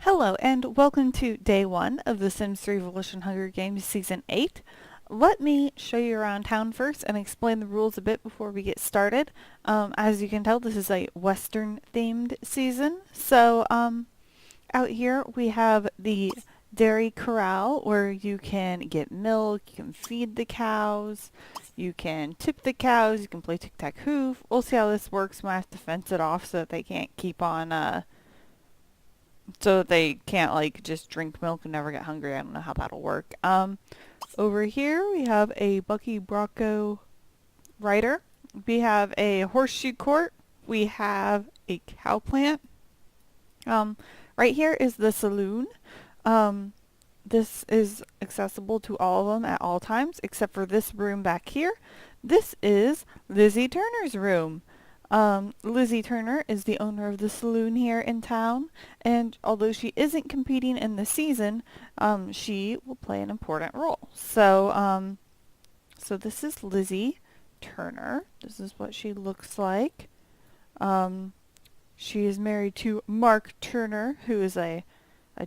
Hello and welcome to day 1 of The Sims 3 Volition Hunger Games Season 8. Let me show you around town first and explain the rules a bit before we get started. As you can tell, this is a Western themed season. Out here we have the dairy corral where you can get milk, you can feed the cows, you can tip the cows, you can play tic-tac-toe. We'll see how this works. We might have to fence it off so that they can't keep on so that they can't like just drink milk and never get hungry. I don't know how that'll work. Over here we have a Bucky Bronco rider. We have a horseshoe court. We have a cow plant. Right here is the saloon. This is accessible to all of them at all times except for this room back here. This is Lizzie Turner's room. Lizzie Turner is the owner of the saloon here in town, and although she isn't competing in the season, she will play an important role. So this is Lizzie Turner. This is what she looks like. She is married to Mark Turner, who is a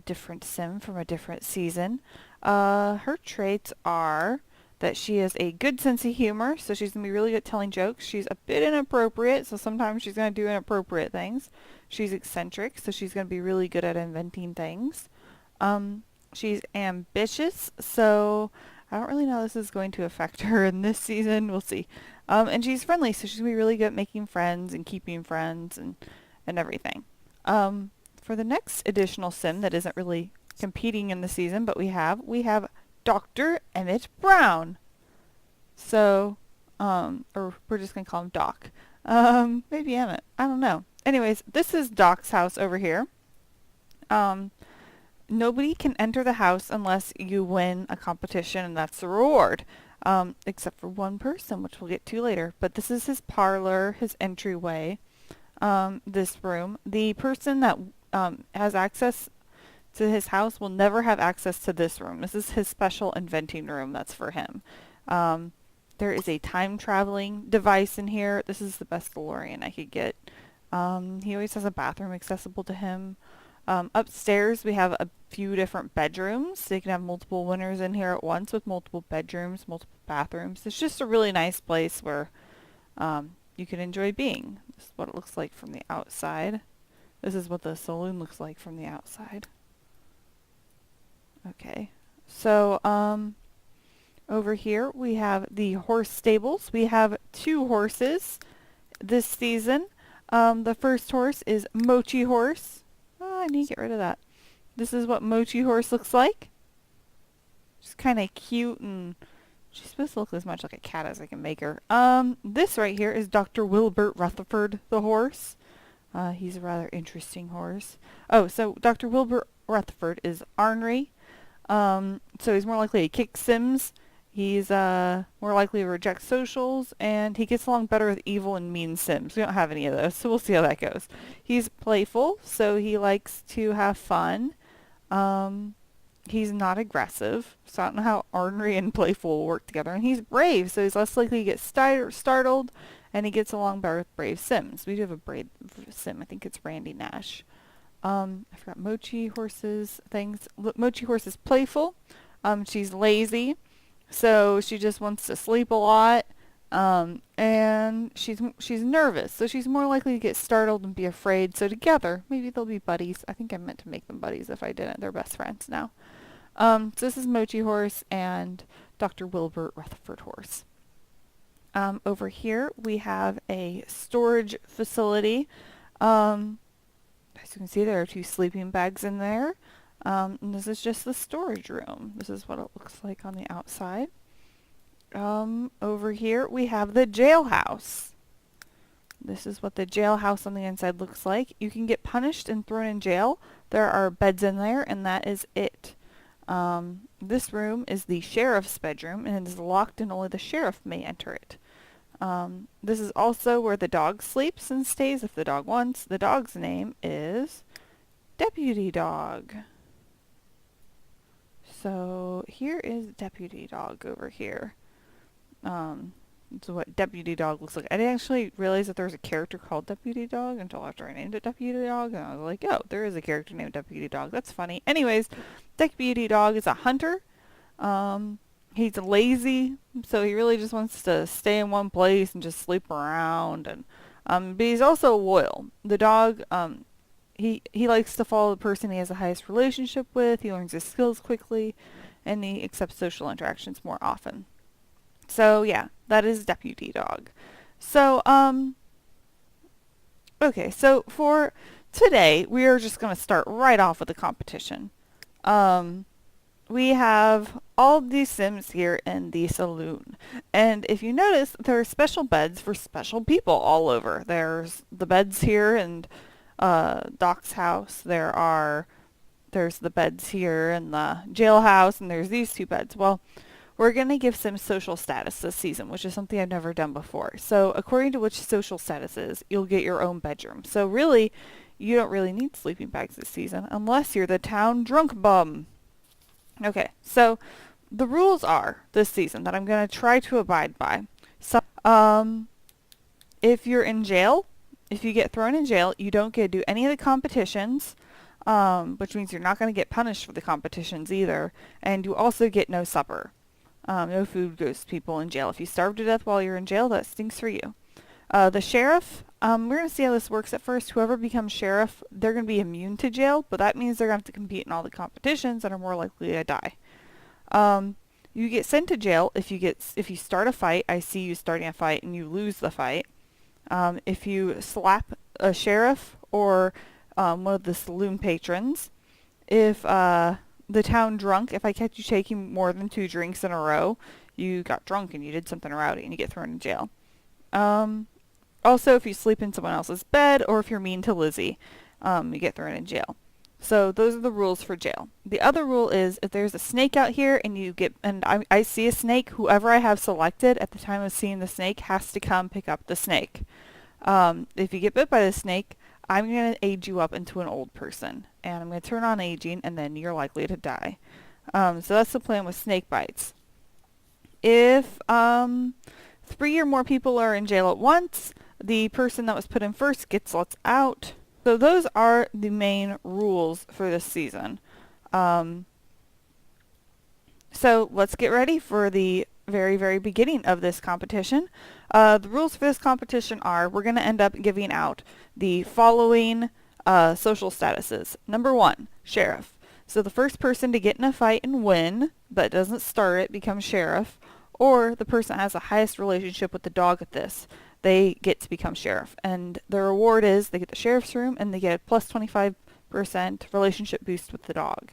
different sim from a different season. Her traits are that she has a good sense of humor, so she's going to be really good at telling jokes. She's a bit inappropriate, so sometimes she's going to do inappropriate things. She's eccentric, so she's going to be really good at inventing things. She's ambitious, so I don't really know how this is going to affect her in this season. We'll see. And she's friendly, so she's going to be really good at making friends and keeping friends and everything. For the next additional sim that isn't really competing in the season, but we have Dr. Emmett Brown. So, or we're just going to call him Doc. Maybe Emmett. I don't know. Anyways, this is Doc's house over here. Nobody can enter the house unless you win a competition, and that's the reward. Except for one person, which we'll get to later. But this is his parlor, his entryway, this room. The person that has access to his house will never have access to this room. This is his special inventing room that's for him. There is a time traveling device in here. This is the best DeLorean I could get. He always has a bathroom accessible to him. Upstairs we have a few different bedrooms. So you can have multiple winners in here at once with multiple bedrooms, multiple bathrooms. It's just a really nice place where you can enjoy being. This is what it looks like from the outside. This is what the saloon looks like from the outside. Okay, so over here we have the horse stables. We have 2 horses this season. The first horse is Mochi Horse. Oh, I need to get rid of that. This is what Mochi Horse looks like. She's kind of cute, and she's supposed to look as much like a cat as I can make her. This right here is Dr. Wilbert Rutherford, the horse. He's a rather interesting horse. Oh, so Dr. Wilbert Rutherford is ornery. So he's more likely to kick Sims. He's more likely to reject socials, and he gets along better with evil and mean Sims. We don't have any of those, so we'll see how that goes. He's playful, so he likes to have fun. He's not aggressive, so I don't know how ornery and playful will work together. And he's brave, so he's less likely to get startled, and he gets along better with brave Sims. We do have a brave Sim. I think it's Randy Nash. I forgot Mochi Horse's things. Mochi Horse is playful. She's lazy, so she just wants to sleep a lot. And she's nervous, so she's more likely to get startled and be afraid. So together, maybe they'll be buddies. I think I meant to make them buddies. If I didn't, they're best friends now. So this is Mochi Horse and Dr. Wilbert Rutherford Horse. Over here we have a storage facility. As you can see, there are 2 sleeping bags in there. And this is just the storage room. This is what it looks like on the outside. Over here we have the jailhouse. This is what the jailhouse on the inside looks like. You can get punished and thrown in jail. There are beds in there, and that is it. This room is the sheriff's bedroom, and it is locked, and only the sheriff may enter it. This is also where the dog sleeps and stays if the dog wants. The dog's name is Deputy Dog. So here is Deputy Dog over here. That's what Deputy Dog looks like. I didn't actually realize that there was a character called Deputy Dog until after I named it Deputy Dog, and I was like, oh, there is a character named Deputy Dog. That's funny. Anyways, Deputy Dog is a hunter. He's lazy, so he really just wants to stay in one place and just sleep around. And but he's also loyal. The dog, he likes to follow the person he has the highest relationship with. He learns his skills quickly, and he accepts social interactions more often. So yeah, that is Deputy Dog. So okay, so for today we are just going to start right off with the competition. We have all these Sims here in the saloon, and if you notice, there are special beds for special people all over. There's the beds here in Doc's house. There's the beds here in the jailhouse, and there's these two beds. Well, we're going to give Sims social status this season, which is something I've never done before. So according to which social status is, you'll get your own bedroom. So really, you don't really need sleeping bags this season unless you're the town drunk bum. Okay, so the rules are this season that I'm going to try to abide by. So, if you're in jail, if you get thrown in jail, you don't get to do any of the competitions, which means you're not going to get punished for the competitions either, and you also get no supper. No food goes to people in jail. If you starve to death while you're in jail, that stinks for you. The sheriff, we're going to see how this works at first. Whoever becomes sheriff, they're going to be immune to jail, but that means they're going to have to compete in all the competitions and are more likely to die. You get sent to jail if you start a fight. I see you starting a fight and you lose the fight. If you slap a sheriff or one of the saloon patrons, if the town drunk, if I catch you taking more than 2 drinks in a row, you got drunk and you did something rowdy and you get thrown in jail. Also, if you sleep in someone else's bed or if you're mean to Lizzie, you get thrown in jail. So those are the rules for jail. The other rule is if there's a snake out here and I see a snake, whoever I have selected at the time of seeing the snake has to come pick up the snake. If you get bit by the snake, I'm going to age you up into an old person, and I'm going to turn on aging, and then you're likely to die. So that's the plan with snake bites. If 3 or more people are in jail at once, the person that was put in first gets let out. So those are the main rules for this season. So let's get ready for the very, very beginning of this competition. The rules for this competition are we're going to end up giving out the following social statuses. Number 1, sheriff. So the first person to get in a fight and win, but doesn't start it, becomes sheriff. Or the person that has the highest relationship with the dog at this, they get to become sheriff. And the reward is they get the sheriff's room and they get a plus 25% relationship boost with the dog.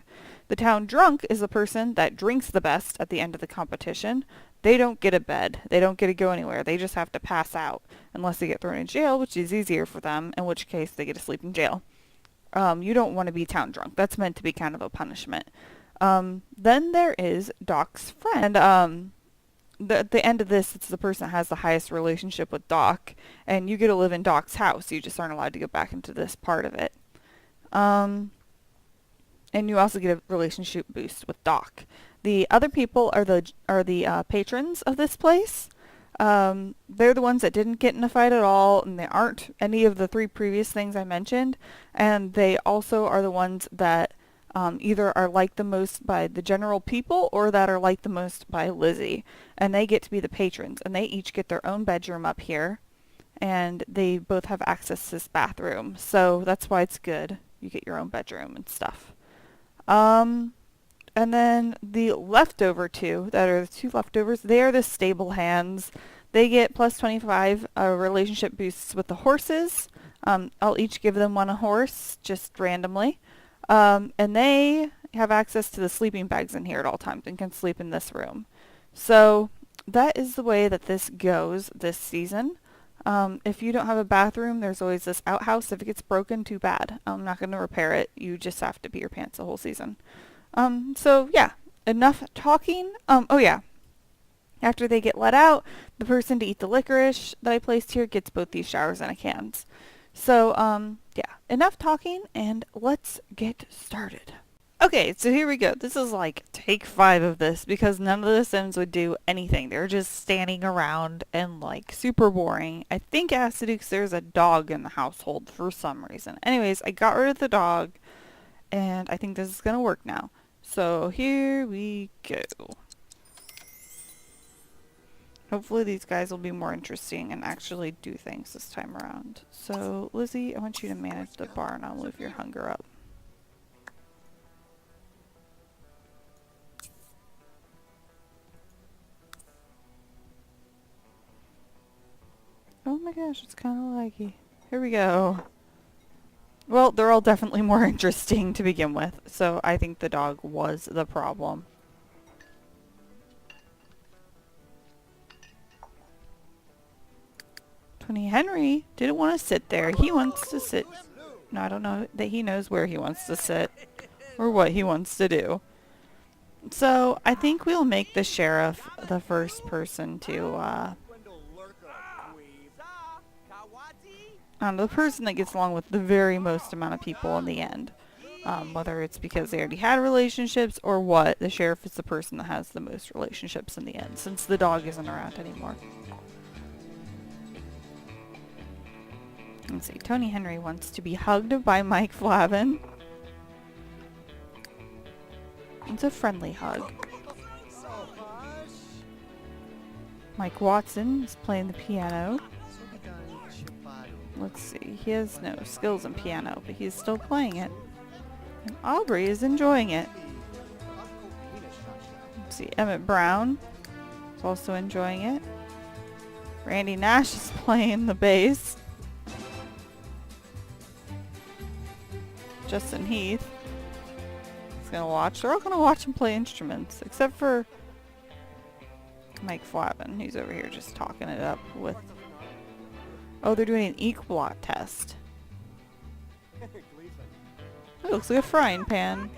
The town drunk is the person that drinks the best at the end of the competition. They don't get a bed. They don't get to go anywhere. They just have to pass out unless they get thrown in jail, which is easier for them, in which case they get to sleep in jail. You don't want to be town drunk. That's meant to be kind of a punishment. Then there is Doc's friend. And at the end of this, it's the person that has the highest relationship with Doc, and you get to live in Doc's house. You just aren't allowed to go back into this part of it. And you also get a relationship boost with Doc. The other people are the patrons of this place. They're the ones that didn't get in a fight at all, and they aren't any of the 3 previous things I mentioned. And they also are the ones that either are liked the most by the general people or that are liked the most by Lizzie. And they get to be the patrons, and they each get their own bedroom up here. And they both have access to this bathroom, so that's why it's good. You get your own bedroom and stuff. And then the leftover 2, that are the 2 leftovers, they are the stable hands. They get plus 25 relationship boosts with the horses. I'll each give them 1 horse, just randomly. And they have access to the sleeping bags in here at all times and can sleep in this room. So that is the way that this goes this season. If you don't have a bathroom, there's always this outhouse. If it gets broken, too bad. I'm not going to repair it. You just have to pee your pants the whole season. So yeah, enough talking. Oh yeah. After they get let out, the person to eat the licorice that I placed here gets both these showers and a cans. So, yeah, enough talking and let's get started. Okay. Okay, so here we go. This is like take 5 of this because none of the Sims would do anything. They're just standing around and like super boring. I think it has to do because there's a dog in the household for some reason. Anyways, I got rid of the dog and I think this is gonna work now. So here we go. Hopefully these guys will be more interesting and actually do things this time around. So Lizzie, I want you to manage the barn. I'll move your hunger up. Oh my gosh, it's kind of laggy. Here we go. Well, they're all definitely more interesting to begin with, so I think the dog was the problem. Tony Henry didn't want to sit there. He wants to sit. No, I don't know that he knows where he wants to sit or what he wants to do. So I think we'll make the sheriff the first person to, the person that gets along with the very most amount of people in the end. Whether it's because they already had relationships or what, the sheriff is the person that has the most relationships in the end, since the dog isn't around anymore. Let's see, Tony Henry wants to be hugged by Mike Flavin. It's a friendly hug. Mike Watson is playing the piano. Let's see, he has no skills in piano, but he's still playing it. And Aubrey is enjoying it. Let's see, Emmett Brown is also enjoying it. Randy Nash is playing the bass. Justin Heath is gonna watch. They're all gonna watch him play instruments, except for Mike Flavin, who's over here just talking it up with... Oh, they're doing an Equalot test. It looks like a frying pan.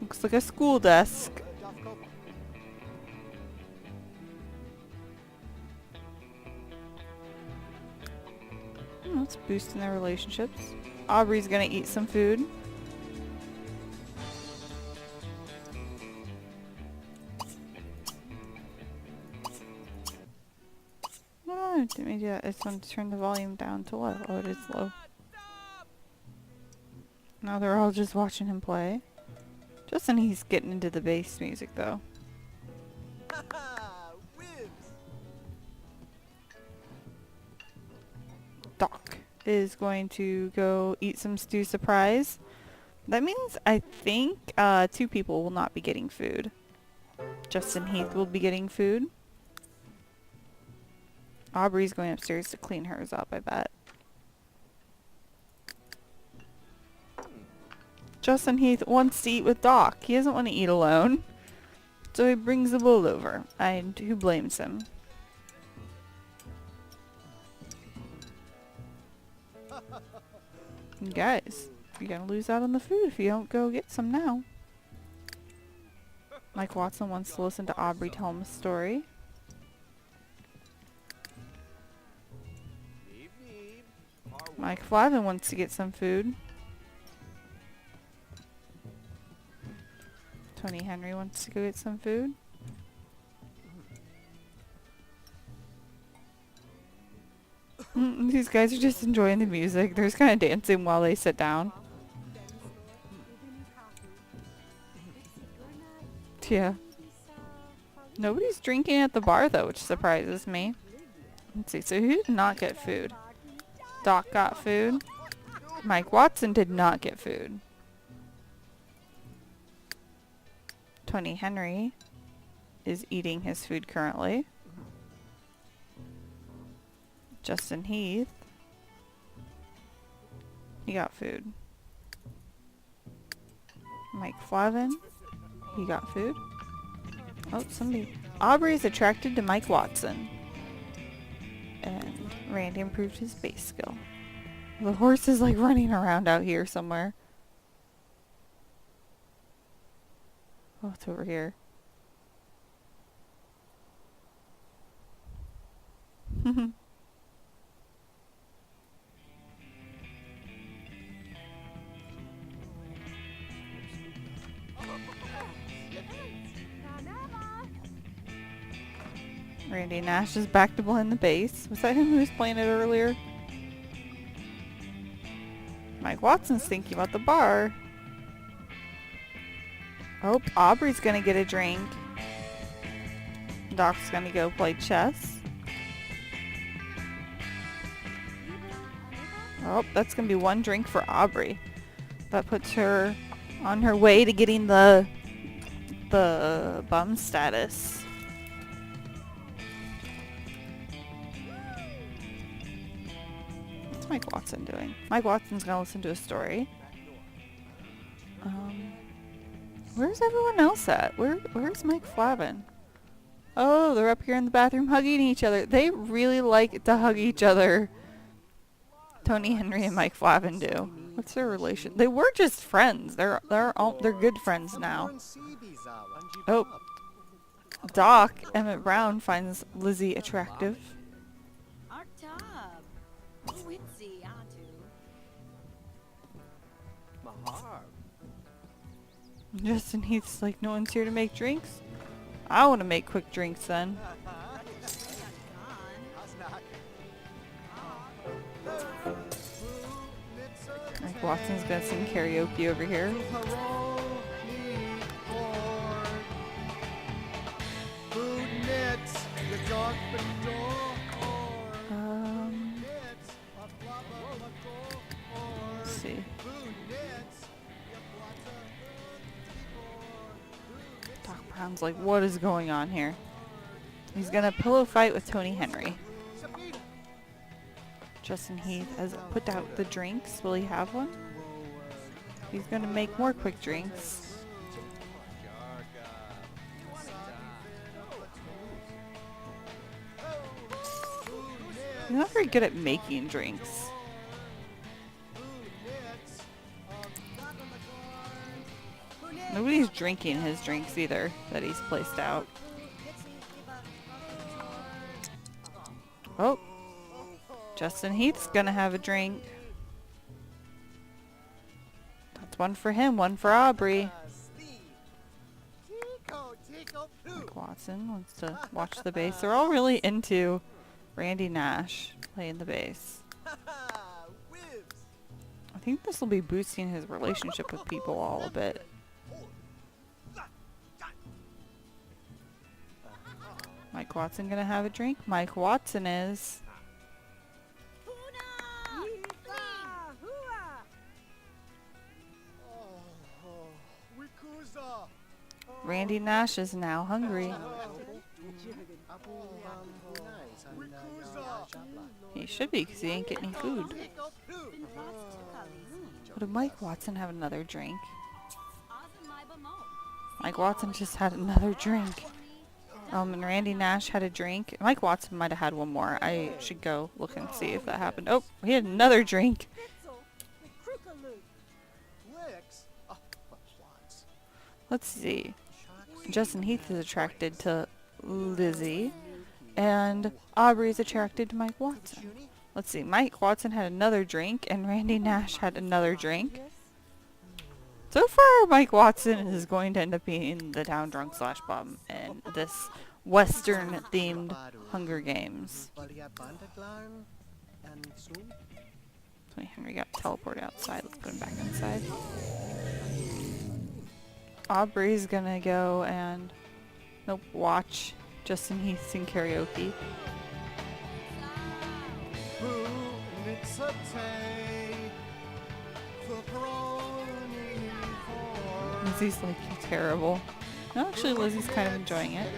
Looks like a school desk. That's boosting their relationships. Aubrey's gonna eat some food. Oh, didn't mean to do that. I just wanted to turn the volume down to low. Oh, it is low. Now they're all just watching him play. Justin, he's getting into the bass music though. Doc is going to go eat some stew surprise. That means I think 2 people will not be getting food. Justin Heath will be getting food. Aubrey's going upstairs to clean hers up, I bet. Justin Heath wants to eat with Doc. He doesn't want to eat alone. So he brings the bowl over. And who blames him? And guys, you're gonna lose out on the food if you don't go get some now. Mike Watson wants to listen to Aubrey tell him a story. Mike Flavin wants to get some food. Tony Henry wants to go get some food. These guys are just enjoying the music. They're just kind of dancing while they sit down. Yeah. Nobody's drinking at the bar though, which surprises me. Let's see, so who did not get food? Doc got food. Mike Watson did not get food. Tony Henry is eating his food currently. Justin Heath, he got food. Mike Flavin, he got food. Oh, somebody. Aubrey's attracted to Mike Watson. And Randy improved his bass skill. The horse is like running around out here somewhere. Oh, it's over here. Randy Nash is back to playing the bass. Was that him who was playing it earlier? Mike Watson's thinking about the bar. Oh, Aubrey's gonna get a drink. Doc's gonna go play chess. Oh, that's gonna be one drink for Aubrey. That puts her on her way to getting the bum status. What's Mike Watson doing? Mike Watson's gonna listen to a story. Where's everyone else at? Where's Mike Flavin? Oh, they're up here in the bathroom hugging each other. They really like to hug each other. Tony Henry and Mike Flavin do. What's their relation? They were just friends. They're good friends now. Oh, Doc Emmett Brown finds Lizzie attractive. Justin Heath's like, no one's here to make drinks. I want to make quick drinks then. Mike Watson's gonna sing karaoke over here. Let's see. Doc Brown's like, what is going on here? He's gonna pillow fight with Tony Henry. Justin Heath has put out the drinks. Will he have one? He's gonna make more quick drinks. He's not very good at making drinks. Nobody's drinking his drinks either that he's placed out. Oh, Justin Heath's gonna have a drink. That's one for him, one for Aubrey. Mike Watson wants to watch the bass. They're all really into Randy Nash playing the bass. I think this will be boosting his relationship with people all a bit. Mike Watson gonna have a drink? Mike Watson is. Randy Nash is now hungry. He should be, because he ain't getting any food. Oh, did Mike Watson have another drink? Mike Watson just had another drink. And Randy Nash had a drink. Mike Watson might have had one more. I should go look and see if that happened. Oh, he had another drink. Let's see. Justin Heath is attracted to Lizzie, and Aubrey's attracted to Mike Watson. Let's see. Mike Watson had another drink, and Randy Nash had another drink. So far, Mike Watson is going to end up being the town drunk / bum in this Western-themed Hunger Games. Tony Henry got teleported outside. Let's put him back inside. Aubrey's gonna go and watch Justin Heath sing karaoke. Lizzie's like, you're terrible. No, actually Lizzie's kind of enjoying it.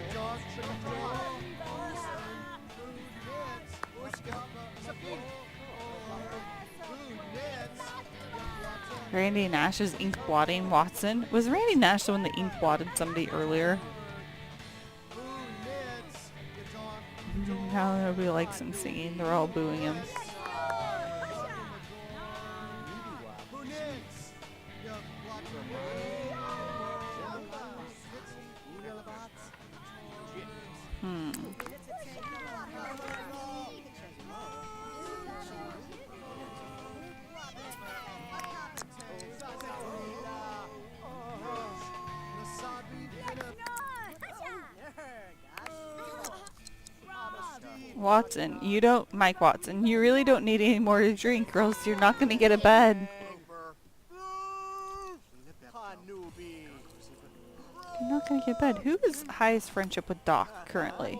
Randy Nash is ink blotting Watson. Was Randy Nash the one that ink blotted somebody earlier? Now nobody likes him singing. They're all booing him. Watson, you don't, Mike Watson, you really don't need any more to drink or else you're not going to get a bed. You're not going to get a bed. Who is highest friendship with Doc currently?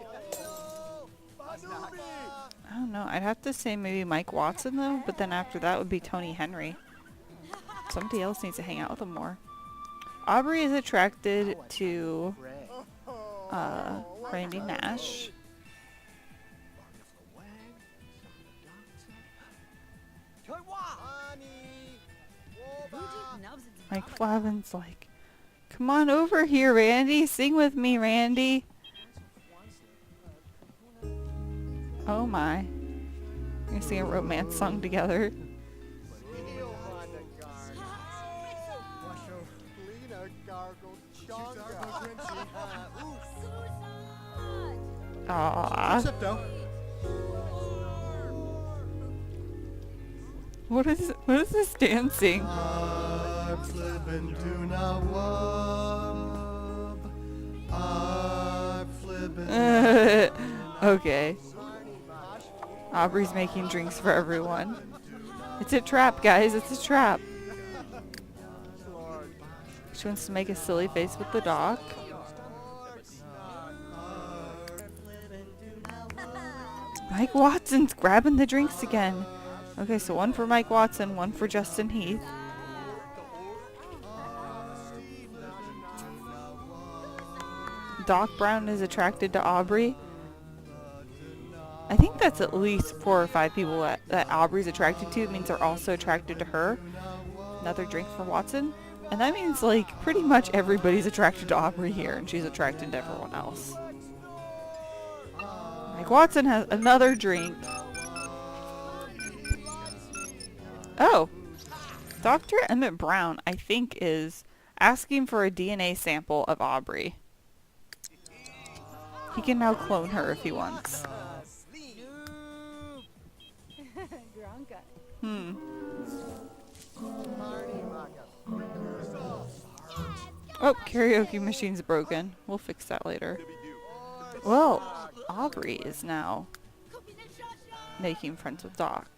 I don't know. I'd have to say maybe Mike Watson though, but then after that would be Tony Henry. Somebody else needs to hang out with him more. Aubrey is attracted to Randy Nash. Mike Flavin's like, come on over here, Randy. Sing with me, Randy. Oh my. We're gonna sing a romance song together. Aww. What is this dancing? Okay. Aubrey's making drinks for everyone. It's a trap, guys. It's a trap. She wants to make a silly face with the doc. Mike Watson's grabbing the drinks again. Okay, so one for Mike Watson, one for Justin Heath. Doc Brown is attracted to Aubrey. I think that's at least 4 or 5 people that Aubrey's attracted to. It means they're also attracted to her. Another drink for Watson. And that means, like, pretty much everybody's attracted to Aubrey here, and she's attracted to everyone else. Mike Watson has another drink. Oh. Dr. Emmett Brown, I think, is asking for a DNA sample of Aubrey. He can now clone her if he wants. Oh, karaoke machine's broken. We'll fix that later. Well, Aubrey is now making friends with Doc.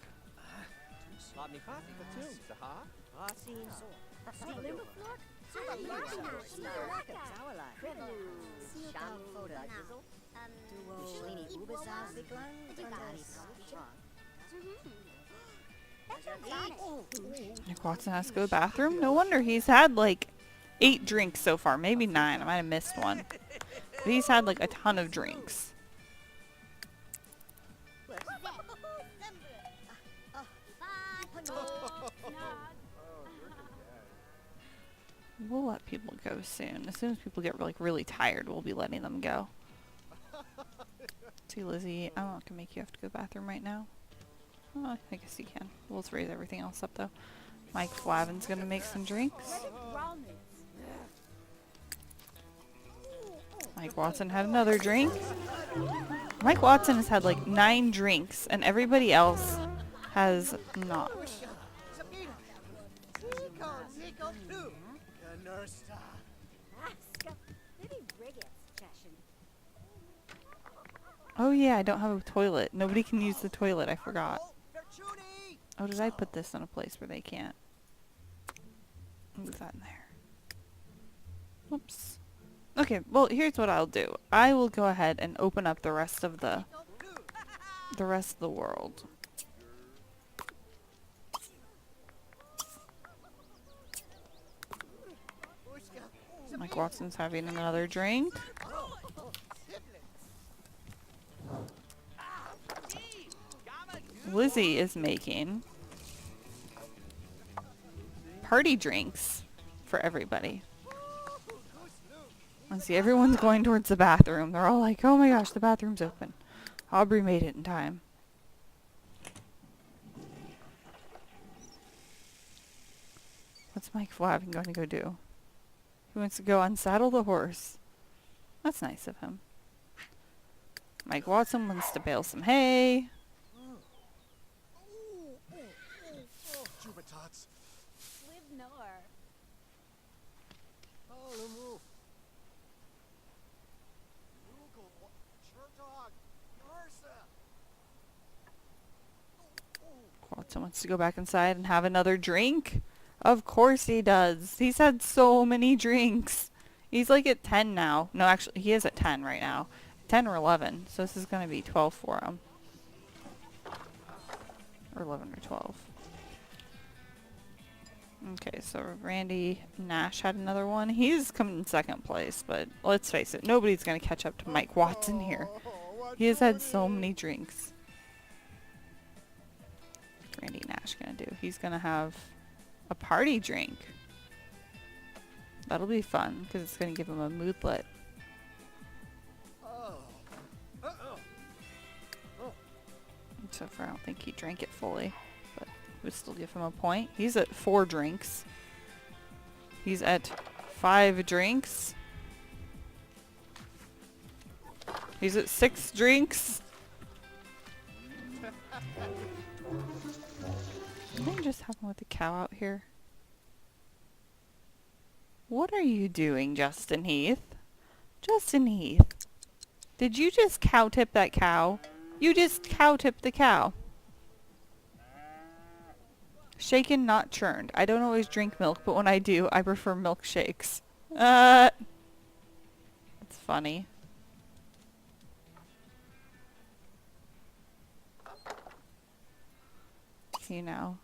Nick Watson has to go to the bathroom. No wonder he's had like 8 drinks so far. Maybe 9. I might have missed one. But he's had like a ton of drinks. We'll let people go soon. As soon as people get like really tired, we'll be letting them go. See, Lizzie, I'm not gonna make you have to go to the bathroom right now. Oh, I guess you can. We'll just raise everything else up though. Mike Flavin's gonna make some drinks. Mike Watson had another drink. Mike Watson has had like 9 drinks and everybody else has not. Oh yeah, I don't have a toilet. Nobody can use the toilet, I forgot. Oh, did I put this in a place where they can't? Move that in there. Oops. Okay, well, here's what I'll do. I will go ahead and open up the rest of the world. Mike Watson's having another drink. Lizzie is making party drinks for everybody. Let's see, everyone's going towards the bathroom. They're all like, oh my gosh, the bathroom's open. Aubrey made it in time. What's Mike Flavin going to go do? He wants to go unsaddle the horse. That's nice of him. Mike Watson wants to bale some hay. Watson wants to go back inside and have another drink. Of course he does. He's had so many drinks. He's like at 10 now. No, actually, he is at 10 right now. 10 or 11. So this is going to be 12 for him. Or 11 or 12. Okay, so Randy Nash had another one. He's coming in second place, but let's face it, nobody's going to catch up to Mike Watson here. He has had so many drinks. What's Randy Nash going to do? He's going to have a party drink. That'll be fun, because it's going to give him a moodlet. So far, I don't think he drank it fully, but would still give him a point. He's at 4 drinks. He's at 5 drinks. He's at 6 drinks. Something just happened with the cow out here. What are you doing, Justin Heath? Justin Heath. Did you just cow tip that cow? You just cow tipped the cow. Shaken, not churned. I don't always drink milk, but when I do, I prefer milkshakes. That's funny. You know.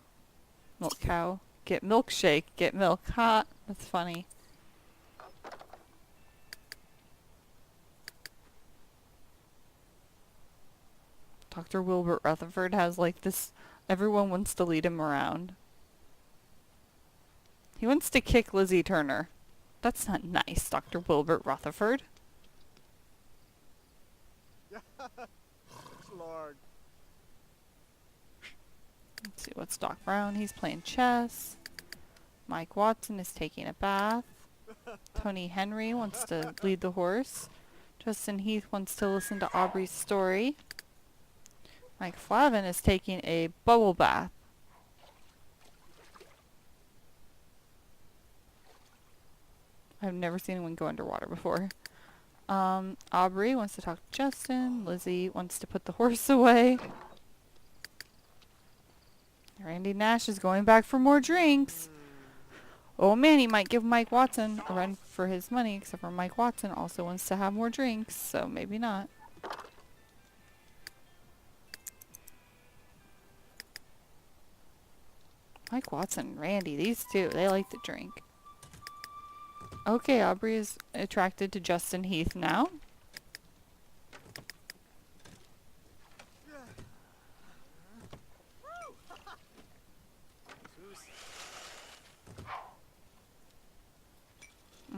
Milk cow. Get milkshake. Get milk. Ha! That's funny. Dr. Wilbert Rutherford has like this, everyone wants to lead him around. He wants to kick Lizzie Turner. That's not nice, Dr. Wilbert Rutherford. Lord. Let's see, what's Doc Brown? He's playing chess. Mike Watson is taking a bath. Tony Henry wants to lead the horse. Justin Heath wants to listen to Aubrey's story. Mike Flavin is taking a bubble bath. I've never seen anyone go underwater before. Aubrey wants to talk to Justin. Lizzie wants to put the horse away. Randy Nash is going back for more drinks. Oh man, he might give Mike Watson a run for his money, except for Mike Watson also wants to have more drinks, so maybe not. Mike Watson and Randy, these two, they like to drink. Okay, Aubrey is attracted to Justin Heath now.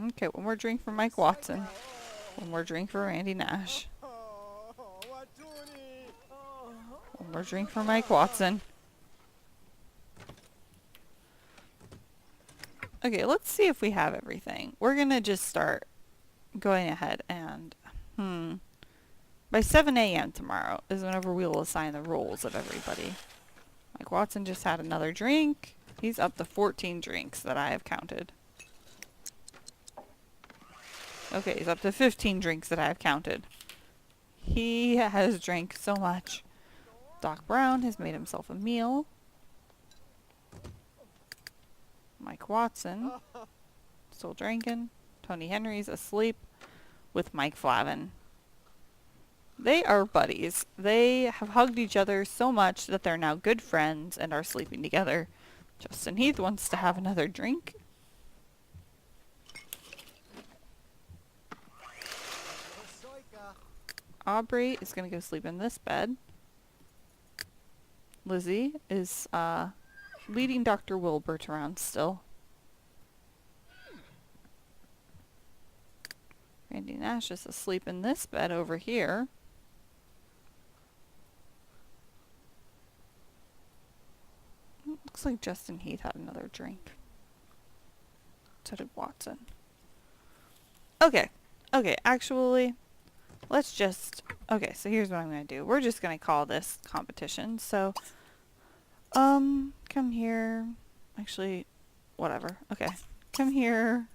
Okay, one more drink for Mike Watson. One more drink for Randy Nash. One more drink for Mike Watson. Okay, let's see if we have everything. We're gonna just start going ahead and, by 7 a.m. tomorrow is whenever we will assign the roles of everybody. Mike Watson just had another drink. He's up to 14 drinks that I have counted. Okay, he's up to 15 drinks that I have counted. He has drank so much. Doc Brown has made himself a meal. Mike Watson, still drinking. Tony Henry's asleep with Mike Flavin. They are buddies. They have hugged each other so much that they're now good friends and are sleeping together. Justin Heath wants to have another drink. Aubrey is going to go sleep in this bed. Lizzie is leading Dr. Wilbert around still. Randy Nash is asleep in this bed over here. Looks like Justin Heath had another drink. So did Watson. Okay, actually, let's just... Okay, so here's what I'm going to do. We're just going to call this competition. So, come here. Actually, whatever. Okay, come here.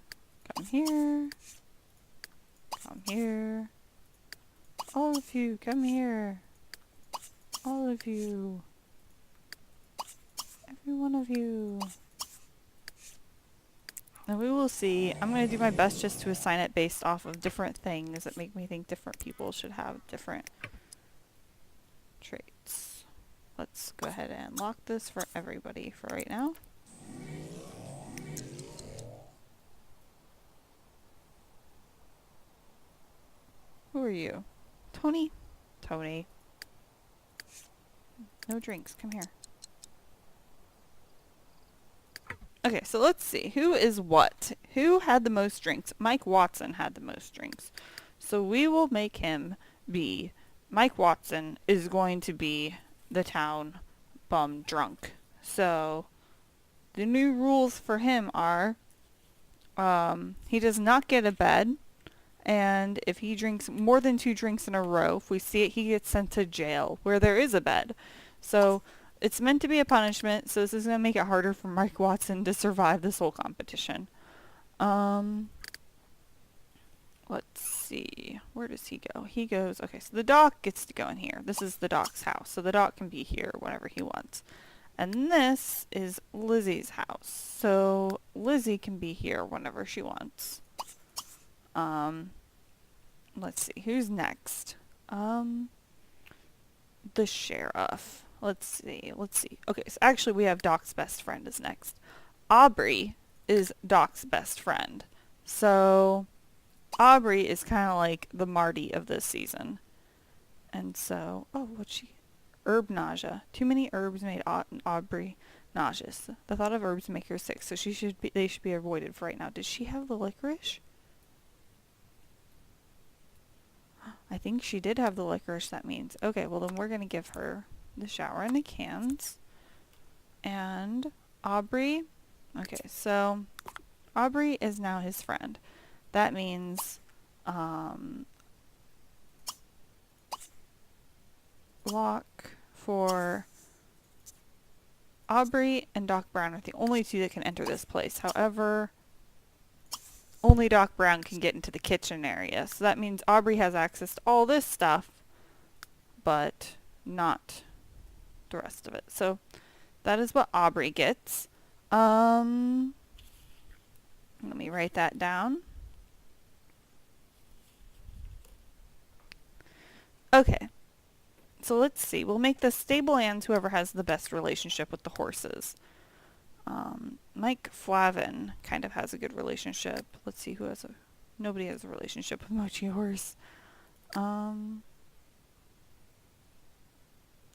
Come here. Come here. All of you, come here. All of you. Every one of you. And we will see. I'm going to do my best just to assign it based off of different things that make me think different people should have different traits. Let's go ahead and lock this for everybody for right now. Who are you? Tony? Tony. No drinks. Come here. Okay, so let's see. Who is what? Who had the most drinks? Mike Watson had the most drinks. So we will make him be... Mike Watson is going to be the town bum drunk. So the new rules for him are he does not get a bed. And if he drinks more than 2 drinks in a row, if we see it, he gets sent to jail where there is a bed. So it's meant to be a punishment, so this is going to make it harder for Mike Watson to survive this whole competition. Let's see. Where does he go? He goes... Okay, so the doc gets to go in here. This is the doc's house, so the doc can be here whenever he wants. And this is Lizzie's house, so Lizzie can be here whenever she wants. Let's see. Who's next? The sheriff. Let's see. Okay, so actually we have Doc's best friend is next. Aubrey is Doc's best friend. So Aubrey is kind of like the Marty of this season. And so, oh, what's she? Herb nausea. Too many herbs made Aubrey nauseous. The thought of herbs make her sick, so they should be avoided for right now. Did she have the licorice? I think she did have the licorice, that means. Okay, well then we're going to give her the shower in the cans. And Aubrey. Okay, so Aubrey is now his friend. That means lock for Aubrey and Doc Brown are the only 2 that can enter this place. However, only Doc Brown can get into the kitchen area. So that means Aubrey has access to all this stuff, but not the rest of it. So that is what Aubrey gets. Let me write that down. Okay. So let's see. We'll make the stable hands whoever has the best relationship with the horses. Mike Flavin kind of has a good relationship. Let's see who has a... Nobody has a relationship with Mochi Horse. I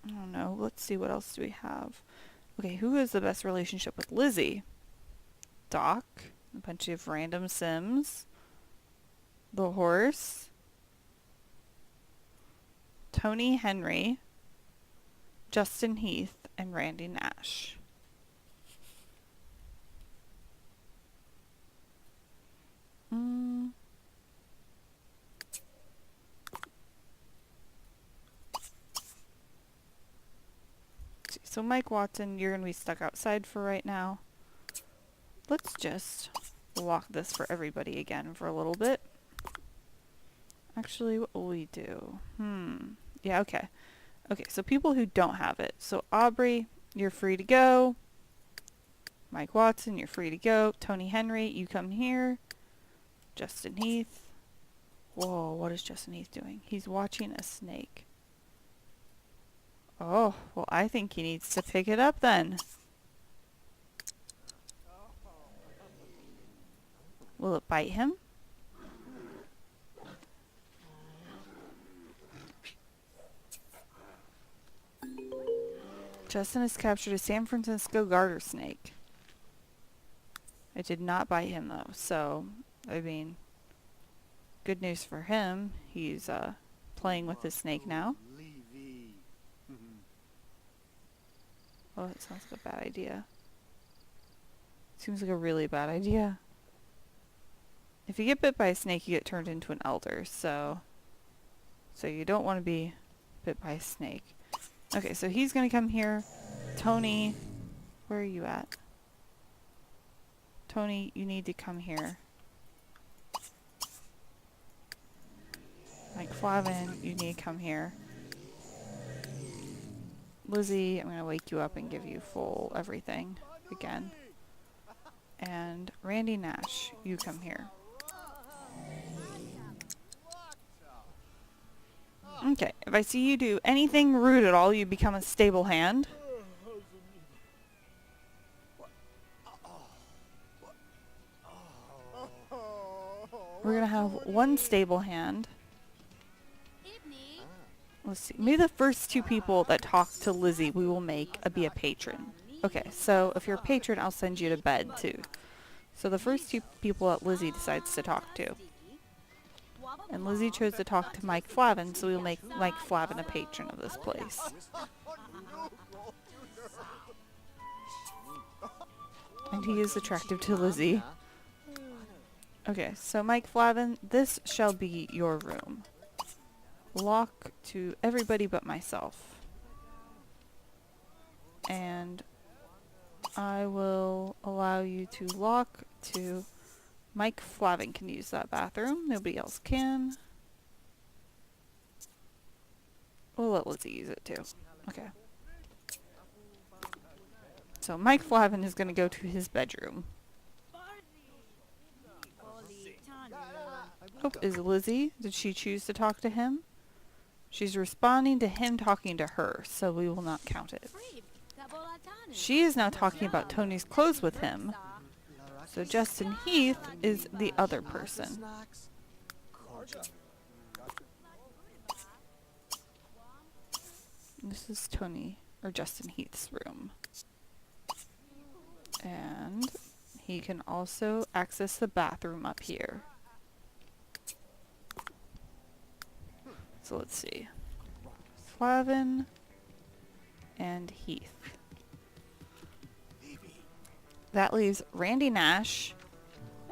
don't know. Let's see, what else do we have? Okay, who has the best relationship with Lizzie? Doc. A bunch of random Sims. The horse. Tony Henry. Justin Heath. And Randy Nash. So Mike Watson, you're going to be stuck outside for right now. Let's just lock this for everybody again for a little bit. Actually, what will we do? Yeah, okay. Okay, so people who don't have it. So Aubrey, you're free to go. Mike Watson, you're free to go. Tony Henry, you come here. Justin Heath. Whoa, what is Justin Heath doing? He's watching a snake. Oh, well, I think he needs to pick it up then. Will it bite him? Justin has captured a San Francisco garter snake. It did not bite him though, so, I mean, good news for him. He's playing with the snake now. Oh, that sounds like a bad idea. Seems like a really bad idea. If you get bit by a snake, you get turned into an elder, so you don't want to be bit by a snake. Okay, so he's going to come here. Tony, where are you at? Tony, you need to come here. Mike Flavin, you need to come here. Lizzie, I'm going to wake you up and give you full everything again. And Randy Nash, you come here. Okay, if I see you do anything rude at all, you become a stable hand. We're going to have one stable hand. Let's see. Maybe the first two people that talk to Lizzie, we will make be a patron. Okay, so if you're a patron, I'll send you to bed too. So the first two people that Lizzie decides to talk to. And Lizzie chose to talk to Mike Flavin, so we'll make Mike Flavin a patron of this place. And he is attractive to Lizzie. Okay, so Mike Flavin, this shall be your room. Lock to everybody but myself. And I will allow you to lock to... Mike Flavin can use that bathroom. Nobody else can. We'll let Lizzie use it too. Okay. So Mike Flavin is going to go to his bedroom. Oh, is Lizzie? Did she choose to talk to him? She's responding to him talking to her, so we will not count it. She is now talking about Tony's clothes with him. So Justin Heath is the other person. This is Tony, or Justin Heath's room. And he can also access the bathroom up here. So let's see. Flavin and Heath. That leaves Randy Nash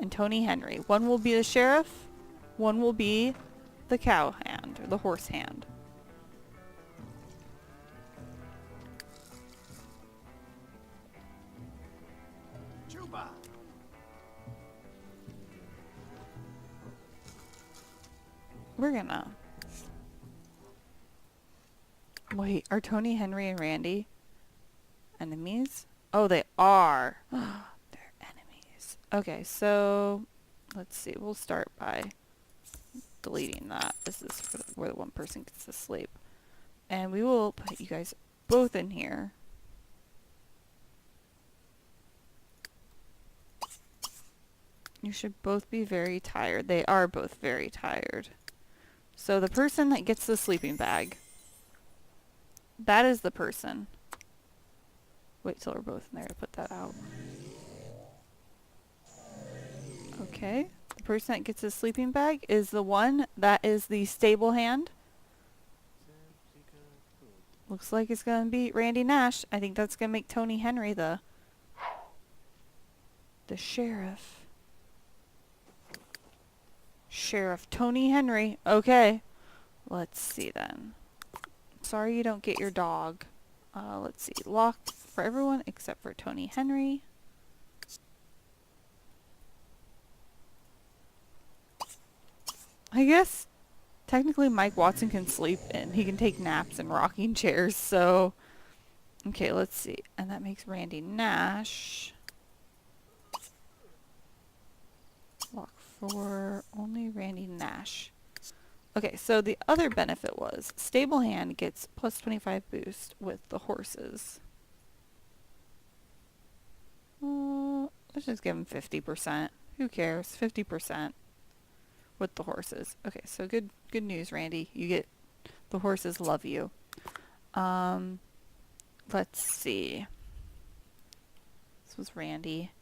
and Tony Henry. One will be the sheriff, one will be the cow hand, or the horse hand. We're gonna... Wait, are Tony, Henry, and Randy enemies? Oh, they are. They're enemies. Okay, so let's see. We'll start by deleting that. This is for where the one person gets to sleep. And we will put you guys both in here. You should both be very tired. They are both very tired. So the person that gets the sleeping bag, that is the person. Wait till we're both in there to put that out. Okay. The person that gets his sleeping bag is the one that is the stable hand. Looks like it's going to be Randy Nash. I think that's going to make Tony Henry the sheriff. Sheriff Tony Henry. Okay. Let's see then. Sorry you don't get your dog. Let's see. Lock for everyone except for Tony Henry. I guess technically Mike Watson can sleep and he can take naps in rocking chairs, so... Okay, let's see. And that makes Randy Nash. Lock for only Randy Nash. Okay, so the other benefit was stable hand gets plus 25 boost with the horses. Let's just give him 50%. Who cares? 50% with the horses. Okay, so good news, Randy. You get the horses love you. Let's see. This was Randy,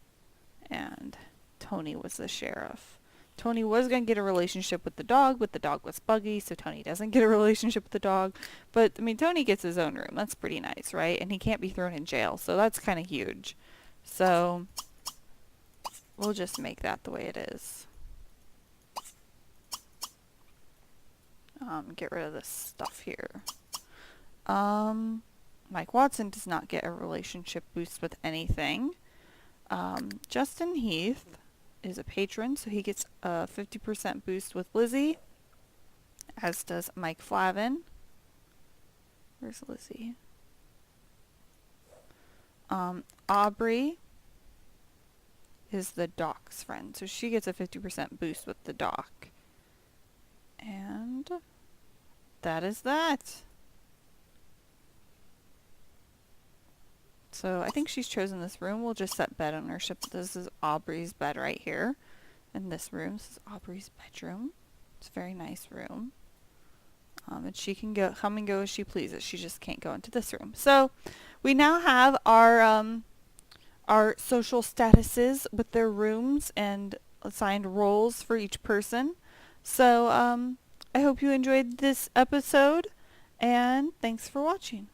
and Tony was the sheriff. Tony was going to get a relationship with the dog, but the dog was buggy, so Tony doesn't get a relationship with the dog. But, I mean, Tony gets his own room. That's pretty nice, right? And he can't be thrown in jail, so that's kind of huge. So, we'll just make that the way it is. Get rid of this stuff here. Mike Watson does not get a relationship boost with anything. Justin Heath is a patron, so he gets a 50% boost with Lizzie, as does Mike Flavin. Where's Lizzie? Aubrey is the Doc's friend, so she gets a 50% boost with the Doc. And that is that. So I think she's chosen this room. We'll just set bed ownership. This is Aubrey's bed right here. In this room, this is Aubrey's bedroom. It's a very nice room. And she can come and go as she pleases. She just can't go into this room. So we now have our social statuses with their rooms and assigned roles for each person. So I hope you enjoyed this episode, and thanks for watching.